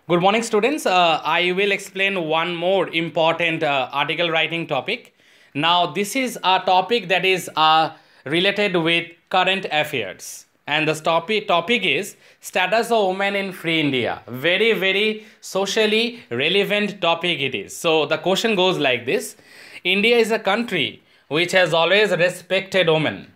Good morning, students. I will explain one more important article writing topic. Now, this is a topic that is related with current affairs. And the topic is status of women in free India. Very, very socially relevant topic it is. So, the question goes like this. India is a country which has always respected women.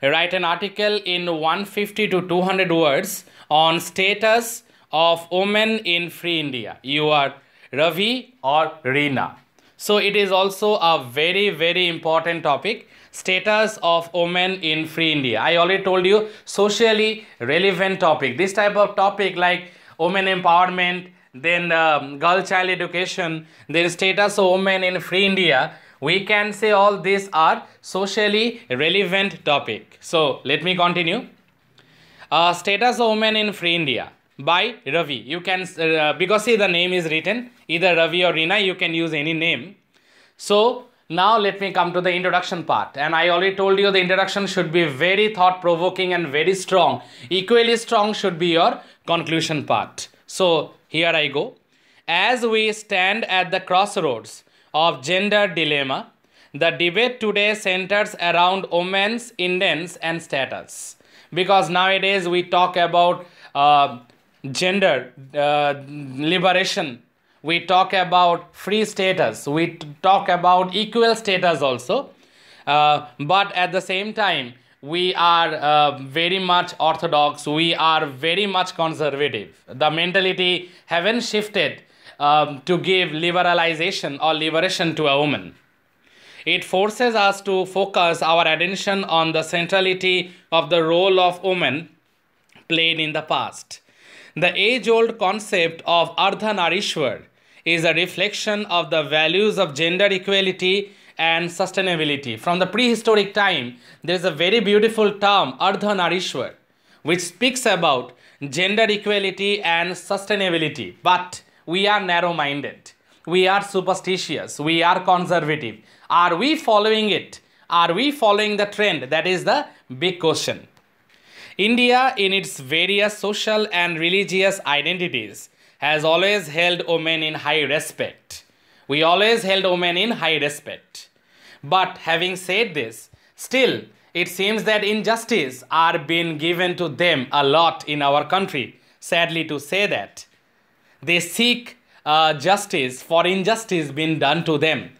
Write an article in 150 to 200 words on status of women in free India. You are Ravi or Reena. So it is also a very, very important topic. Status of women in free India. I already told you, socially relevant topic. This type of topic like women empowerment, then girl child education, then status of women in free India. We can say all these are socially relevant topic. So let me continue. Status of women in free India by Ravi. You can, because see the name is written, either Ravi or Reena, you can use any name. So now let me come to the introduction part. And I already told you the introduction should be very thought-provoking and very strong. Equally strong should be your conclusion part. So here I go. As we stand at the crossroads of gender dilemma, the debate today centers around women's independence and status. Because nowadays we talk about gender liberation, we talk about free status, we talk about equal status also, but at the same time we are very much orthodox, we are very much conservative. The mentality haven't shifted to give liberalization or liberation to a woman. It forces us to focus our attention on the centrality of the role of women played in the past. The age-old concept of Ardhanarishwar is a reflection of the values of gender equality and sustainability. From the prehistoric time, there is a very beautiful term, Ardhanarishwar, which speaks about gender equality and sustainability. But we are narrow-minded. We are superstitious. We are conservative. Are we following it? Are we following the trend? That is the big question. India, in its various social and religious identities, has always held women in high respect. We always held women in high respect. But having said this, still, it seems that injustice are being given to them a lot in our country. Sadly to say that. They seek justice for injustice being done to them.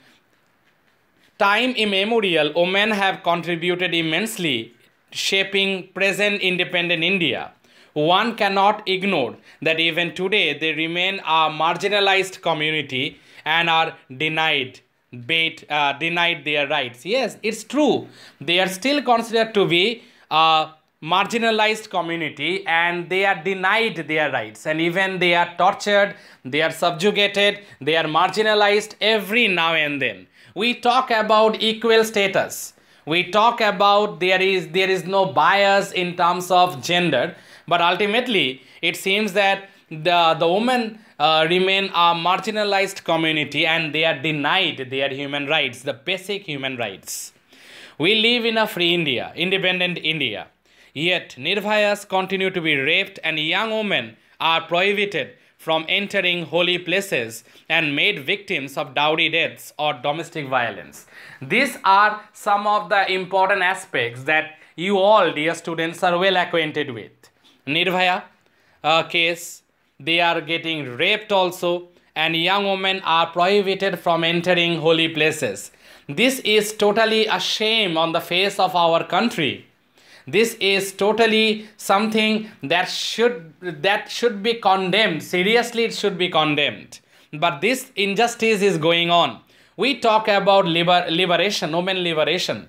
Time immemorial, women have contributed immensely shaping present independent India. One cannot ignore that even today they remain a marginalized community and are denied their rights. Yes, it's true. They are still considered to be a marginalized community and they are denied their rights, and even they are tortured, they are subjugated, they are marginalized every now and then. We talk about equal status. We talk about there is no bias in terms of gender, but ultimately it seems that the women remain a marginalized community and they are denied their human rights, the basic human rights. We live in a free India, independent India. Yet Nirbhayas continue to be raped and young women are prohibited from entering holy places and made victims of dowry deaths or domestic violence. These are some of the important aspects that you all, dear students, are well acquainted with. Nirbhaya case, they are getting raped also, and young women are prohibited from entering holy places. This is totally a shame on the face of our country. This is totally something that should be condemned. Seriously, it should be condemned. But this injustice is going on. We talk about liberation, women liberation.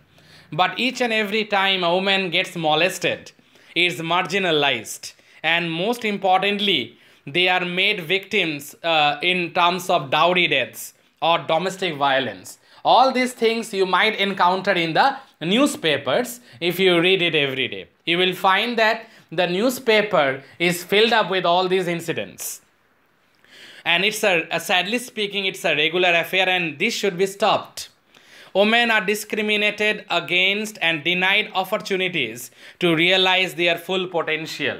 But each and every time a woman gets molested, is marginalized. And most importantly, they are made victims in terms of dowry deaths or domestic violence. All these things you might encounter in the newspapers if you read it every day. You will find that the newspaper is filled up with all these incidents. And it's sadly speaking, it's a regular affair and this should be stopped. Women are discriminated against and denied opportunities to realize their full potential.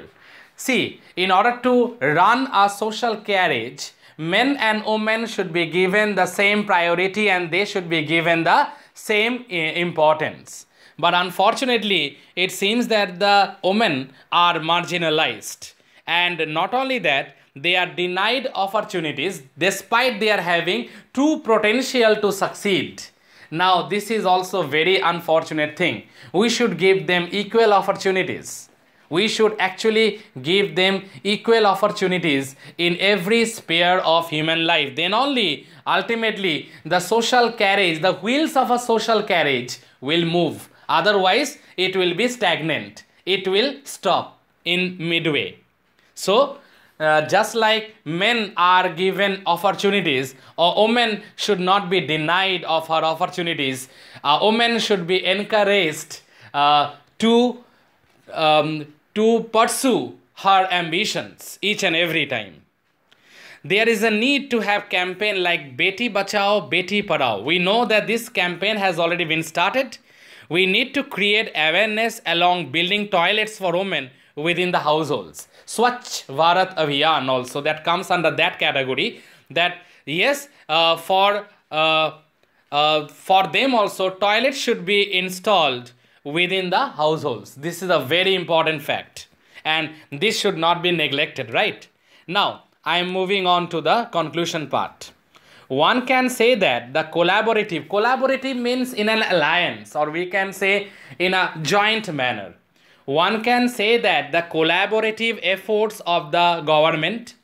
See, in order to run a social carriage, men and women should be given the same priority and they should be given the same importance. But unfortunately, it seems that the women are marginalized. And not only that, they are denied opportunities despite they are having true potential to succeed. Now, this is also very unfortunate thing. We should give them equal opportunities. We should actually give them equal opportunities in every sphere of human life. Then only, ultimately, the social carriage, the wheels of a social carriage will move. Otherwise, it will be stagnant. It will stop in midway. So, just like men are given opportunities, or women should not be denied of her opportunities. Women should be encouraged to pursue her ambitions each and every time. There is a need to have campaign like Beti Bachao, Beti Padhao. We know that this campaign has already been started. We need to create awareness along building toilets for women within the households. Swachh Bharat Abhiyan also, that comes under that category, that yes, for them also toilets should be installed within the households. This is a very important fact and this should not be neglected, right? Now, I am moving on to the conclusion part. One can say that the collaborative means in an alliance, or we can say in a joint manner. One can say that the collaborative efforts of the government,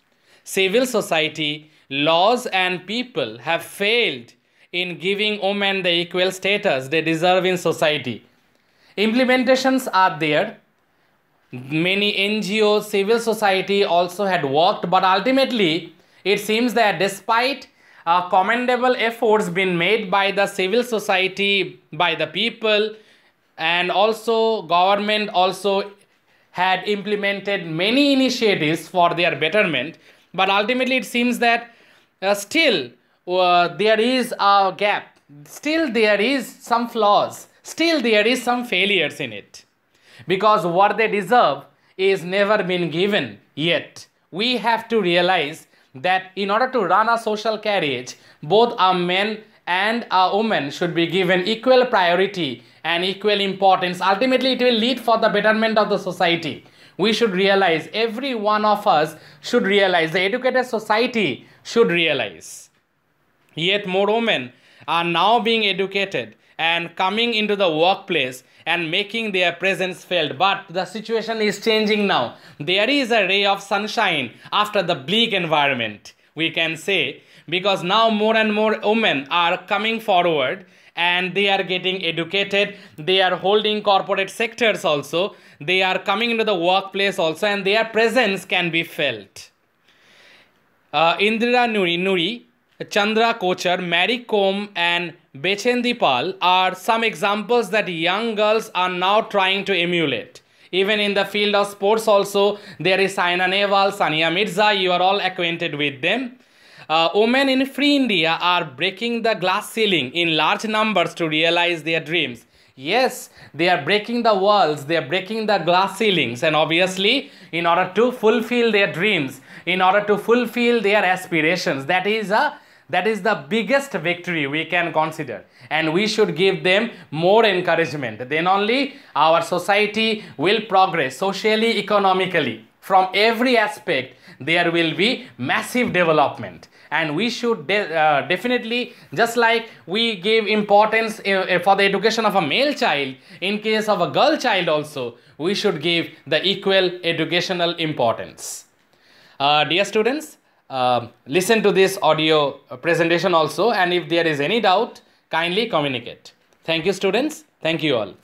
civil society, laws and people have failed in giving women the equal status they deserve in society. Implementations are there. Many NGOs, civil society also had worked, but ultimately it seems that despite commendable efforts being made by the civil society, by the people, and also government also had implemented many initiatives for their betterment, but ultimately it seems that still there is a gap, still there is some flaws, still there is some failures in it, because what they deserve is never been given yet. We have to realize that in order to run a social carriage, both a man and a woman should be given equal priority and equal importance. Ultimately, it will lead for the betterment of the society. We should realize, every one of us should realize, the educated society should realize. Yet more women are now being educated and coming into the workplace and making their presence felt. But the situation is changing now. There is a ray of sunshine after the bleak environment, we can say, because now more and more women are coming forward and they are getting educated, they are holding corporate sectors also, they are coming into the workplace also, and their presence can be felt. Indira Nooyi, Chandra Kochhar, Mary Kom and Bechendi Pal are some examples that young girls are now trying to emulate. Even in the field of sports also, there is Saina Nehwal, Sania Mirza, you are all acquainted with them. Women in Free India are breaking the glass ceiling in large numbers to realize their dreams. Yes, they are breaking the walls, they are breaking the glass ceilings, and obviously in order to fulfill their dreams, in order to fulfill their aspirations, that is the biggest victory we can consider, and we should give them more encouragement. Then only our society will progress socially, economically. From every aspect, there will be massive development. And we should definitely, just like we give importance for the education of a male child, in case of a girl child also, we should give the equal educational importance. Dear students, listen to this audio presentation also, and if there is any doubt, kindly communicate. Thank you, students. Thank you all.